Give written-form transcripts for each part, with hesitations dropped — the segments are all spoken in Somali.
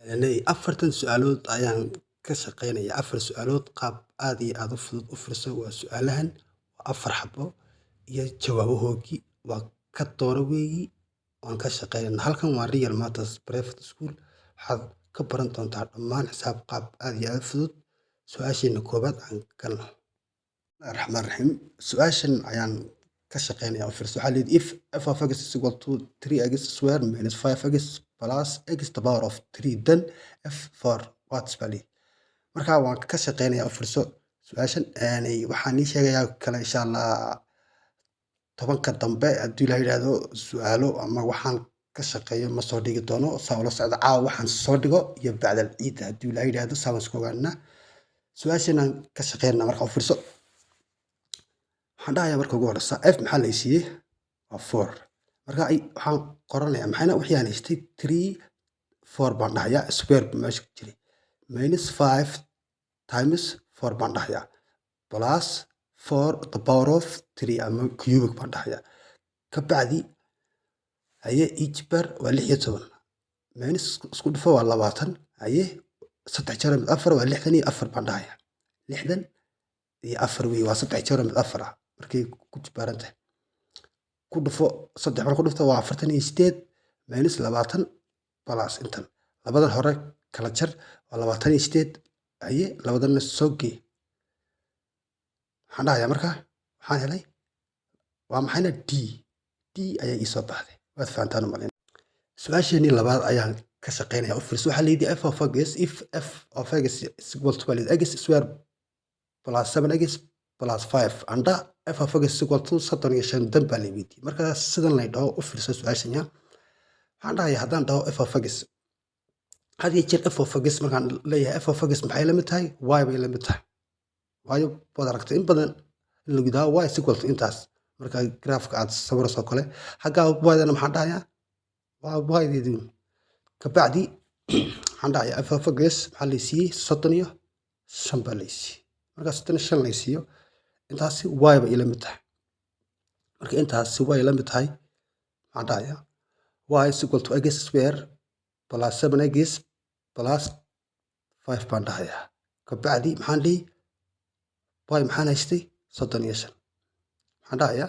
يعني أفرتن سؤالود أيان كشقينaya afar su'aalood qaab aad iyo aad u fudud u fiirso waa su'aalahan waa afar xabo iyo jawaabahoogii waa ka dooro weeyi waan ka shaqeynaa halkan waa Real Matters Private School waxaad ka baran doontaa dhammaan xisaab qaab aad iyo aad u fudud su-aasheena koobaad aan galno raxmaan raxiim su-aashan ayaan ka shaqeynaya u fiirso waxaa leeyahay if f of x is equal to 3x square minus 5x plus x to the power of 3 then f for what's value markaa waan ka shaqeynayaa u fiirso su-aashan waxaan ii sheegayaa kale insha allah tobanka dambe haddii la yidhaahdo su-aalo ama waxaan ka shaqeeyo ma soo dhigi doono saa ula socda caawa waxaan soo dhigo iyo bacdal ciidda haddii la yidhaahdo saabaan isku ogaanaa su-aashanaan ka shaqeynaa marka u fiirso waxaan dhahayaa marka ugu horeysa f maxaa la siiyey waa 4 marka waxaan qoranayaa maxayna wixii aan haystay 3 4 baan dhahayaa square meesha ku jiray minus 5 times 4 baan dhahayaa plus 4 the power of 3 ama cubic baan dhahayaa ka bacdi haye each bar waa 16 minus isku dhufo waa 20 haye 3 jeer mid 4 waa 64 baan dhahayaa 64 wey waa 3 jeer mid 4 markay ku jibaarantahay ku dhufo 3 marka ku dhufto waa 48 minus 20 plus intan labadan hore kala jar waa 28 haye labadana soo gee waxaan dhahayaa marka waxaan helay waa maxayna d ayaa ii soo baxday waad fahantaan u malayn su-aasheenii labaad ayaan ka shaqeynayaa u fiirso waxaa leeyahay f of x if f of x is equal to x square plus 7x plus 5 and f of x is equal to 35 dan baa la weydiiyey marka sidan lay dhaho u fiirso su-aashanya waxaan dhahayaa haddaan dhaho f of x had iyo jeer f of x markaan leeyahay f of x maxay la mid tahay y bay la mid tahay waayo waad aragtay in badan in lagu yidhahdo y is equal to intaas marka graafka aad sawirayso kale xaggaa y-dana maxaan dhahayaa waa y-deedii ka bacdi waxaan dhahayaa f of x maxaa la siiyey 35 baa la siiyey marka 35 la siiyo intaasi y bay ila mid tahay marka intaasi y la mid tahay waxaan dhahayaa y is equal to x square plus 7x plus 5 baan dhahayaa ka bacdi maxaan dhihi y maxaan haystay 35 waxaan dhahayaa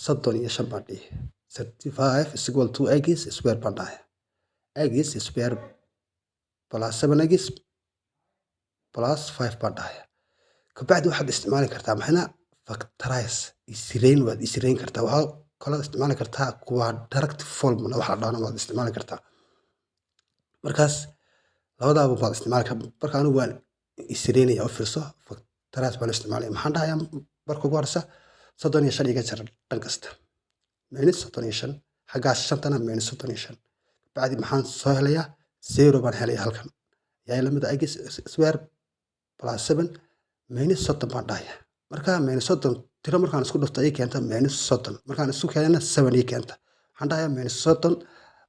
35 baan dhihi 35 is equal to x square baan dhahayaa x square plus 7x plus 5 baan dhahayaa ka bacdi waxaad isticmaali kartaa maxayna factorize isreyn waad isreyn kartaa waxaa kaloo isticmaali kartaa quadratic formula waxa la dhahdo waad isticmaali kartaa markaas labadaaba waad isticmaali kartaa marka anigu waan isreynaya u fiirso factorize baan isticmaalaya maxaan dhahayaa marka ugu horeysa 35 iga jar dhan kasta minus 35 xaggaa shantana minus 35 bacdi maxaan soo helayaa 0 baan helayaa halkan yaa la mid ah x square plus 7 minus 30 baan dhahayaa marka minus 30 tiro markaan isku dhufto ay keenta minus 30 markaan isku keenana 7 ay keenta waxaan dhahayaa minus 30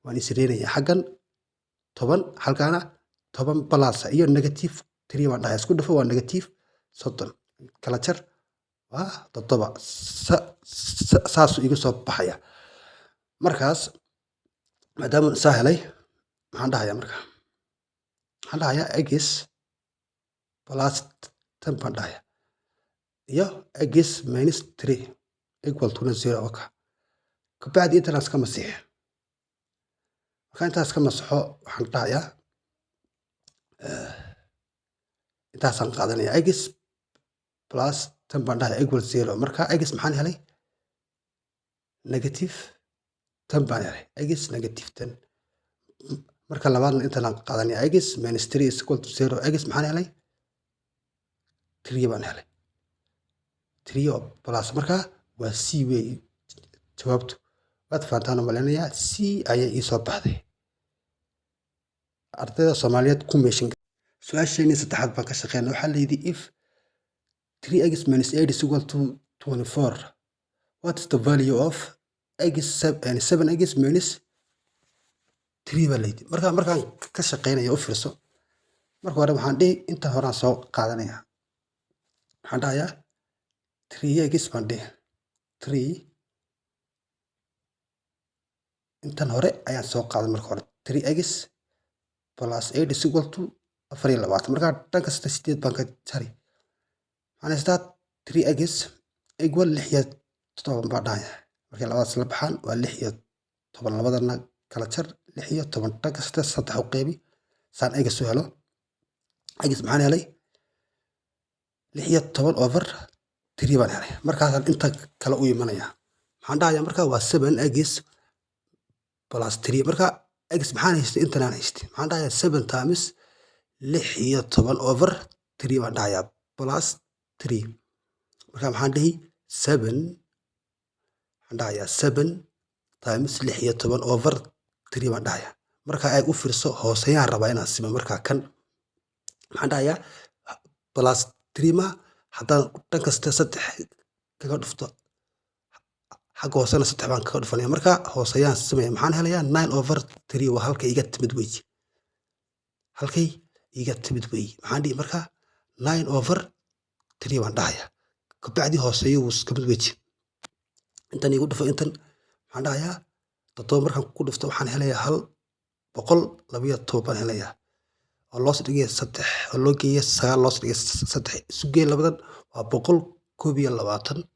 waan isreenayaa xaggan 10 halkaana 10 plus iyo negative 3 baan dhahayaa isku dhufo waa negative 30 kala jar waa 7 saasuu iga soo baxaya markaas maadaama saa helay maxaan dhahayaa marka waxaan dhahayaa x plus 10 baan dhahayaa iyo x minus 3 equal to 0 oka ka bacdi intaas ka masiix marka intaas ka masaxo waxaan dhahayaa intaasaan qaadanayaa x plus 10 baan dhahayaa equal 0 marka x maxaan helay negative 10 baan helay x negative 10 marka labaadna intaan qaadanayaa x minus 3 is equal to 0 x maxaan helay 3 baan helay 3 plus marka waa c way jawaabtu waad fahantaan maleynayaa c ayaa ii soo baxday ardayda Soomaaliyeed ku meeshin su-aasheeni saddexaad baan ka shaqeynaa waxaa la yidhi if 3x minus 8 is equal to 24 what is the value of x 7x minus 3 baa la yidhi markaan ka shaqeynayo u fiirso marka hore waxaan dhihi inta horaan soo qaadanayaa waxaan dhahayaa 3x baan dhihi 3 intan hore ayaan soo qaaday marka hore 3x plus 8 is equal to 24 markaa dhan kasta 8 baan ka jari waxaan haystaa 3x equal 6 iyo 7 baa dhahaya markay labadaas la baxaan waa 6 iyo 7 labadana kala jar 6 iyo 7 dhan kasta 3 u qeybi saan x u helo x maxaan helay 6 iyo 7 over 3 baan helay markaasaan inta kale u imanaya maxaan dhahayaa markaa waa 7x plus 3 markaa x maxaan haystay intan aan haystay maxaan dhahayaa 7 times 6 iyo 7 over 3 baan dhahayaa plus 3 markaa maxaan dhihi 7 waxaan dhahayaa 7 times 6 iyo 7 over 3 baan dhahayaa markaa ay u fiirso hooseyaan rabaa inaan simo markaa kan maxaan dhahayaa plus 3 ma haddaan dhan kasta 3 kaga dhufto xagga hoosena 3 baan kaga dhufanaya markaa hooseyaan simaya maxaan helayaa 9 over 3 waa halka iga timid weeye halkay iga timid weeye maxaan dhihi markaa 9 over 3 baan dhahayaa kabacdi hooseeyo wuu iska mid weeye intan igu dhufo intan maxaan dhahayaa 7 markaan ku dhufto waxaan helayaa 112 baan helayaa oo loos dhigay 3 oo loo geeyay 9 loos dhigay 3 isu geey labadan waa 121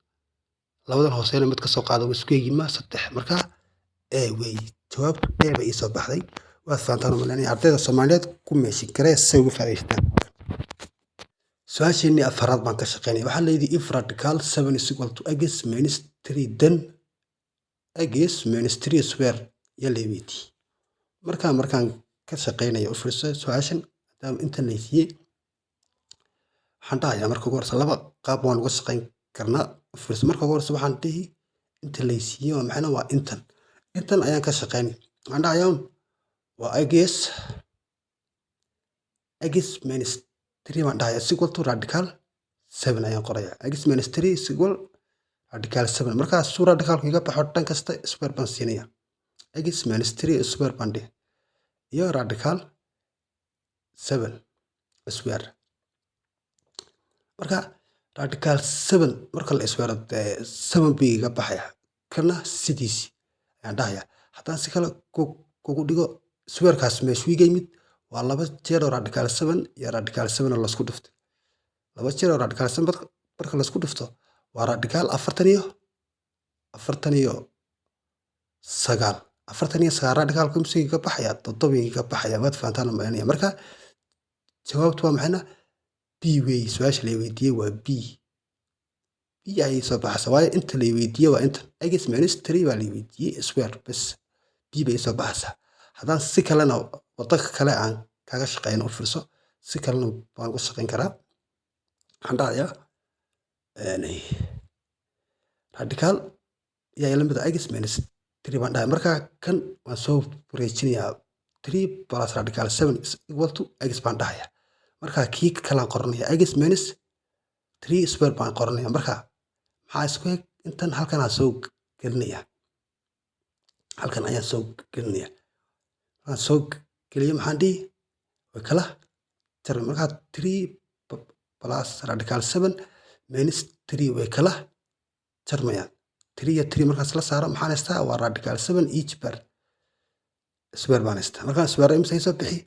labadan hooseena mid ka soo qaado isu geeyima 3 markaa way jawaabtu bay ii soo baxday waad fahantaan malaynaya ardayda Soomaaliyeed ku meeshin karee say uga faa'iideystaan su'aasheenii afraad baan ka shaqeynay waxaa la yidhi if radical 7 is equal to x minus 3 then x minus 3 square ya leewiti markaan ka shaqeynayo u fiirso su'aashan hadaan inta leeyay waxaan dhahayaa marka ugu horeysa laba qaab waan uga shaqeyn karnaa u fiirso marka ugu horeysa waxaan dhihi inta leeyay waa maxay waa intan ayaan ka shaqeynay waxaan dhahayaa waa x minus 3 baan dhahayaa is equal to radical 7 ayaan qorayaa x minus 3 is equal radical 7 markaa suu radicalku iga baxo dhan kasta square baan siinaya x minus 3 square baan dhihi iyo radical 7 square marka radical 7 marka la square 7 bi iga baxaya kana sidiisi ayaan dhahayaa haddaan si kale kugu dhigo squarekaas meeshu iga yimid waa 2 jeer oo radical 7 iyo radical 7 la isku dhuftay 2 jeer oo radical 7 marka la isku dhufto waa radical 40 iyo 9 radical kumsi ka baxaya 7 ka baxaya waad fahantaan malaynaya marka jawaabtu waa maxayna b way su'aasha la weydiiyay waa b ay soo baxaysa waayo inta la weydiiyay waa inta x minus 3 baa la weydiiyay square bas b bay soo baxaysaa haddaan si kalena waddanka kale aan kaga shaqeyno u fiirso si kalena waan uga shaqeyn karaa waxaan dhahayaa radical yaa la mid ah x minus 3 baan dhahay markaa kan waan soo wareejinayaa 3 plus radical 7 is equal to x baan dhahayaa markaa kii kalaan qoranaya x minus 3 square baan qoranaya markaa maxaa isku eg intan halkan aan soo gelinaya halkan ayaan soo gelinaya aan soo geliyo maxaan dhihi way kala jarmay markaa 3 plus radical 7 minus 3 way kala jarmayaan 3 iyo 3 markaas la saaro maxaan haystaa waa radical 7 each per square baan haystaa markaan square imsa soo bixi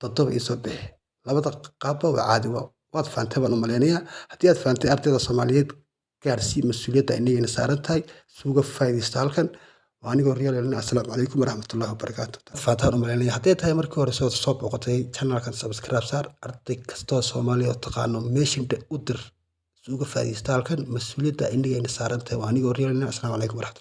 7 soo bixi labada qaabba waa caadi waad fahamtay baan u maleynayaa haddii aad fahamtay ardayda Soomaaliyeed gaarsii mas'uuliyadda inay saaran tahay suuga faa'iideysta halkan waa anigoo Riyaal Elina assalaamu calaykum waraxmatullaahi wabarakaatuh faatahan u maleynayaa haddii tahay markii hore soo booqatay channelkan subscribe saar arday kastoo Soomaaliyeed taqaano meeshin u dir suuga faa'iideysta halkan mas'uuliyadda inay saaran tahay waa anigoo Riyaal Elina assalaamu calaykum waraxmatullaahi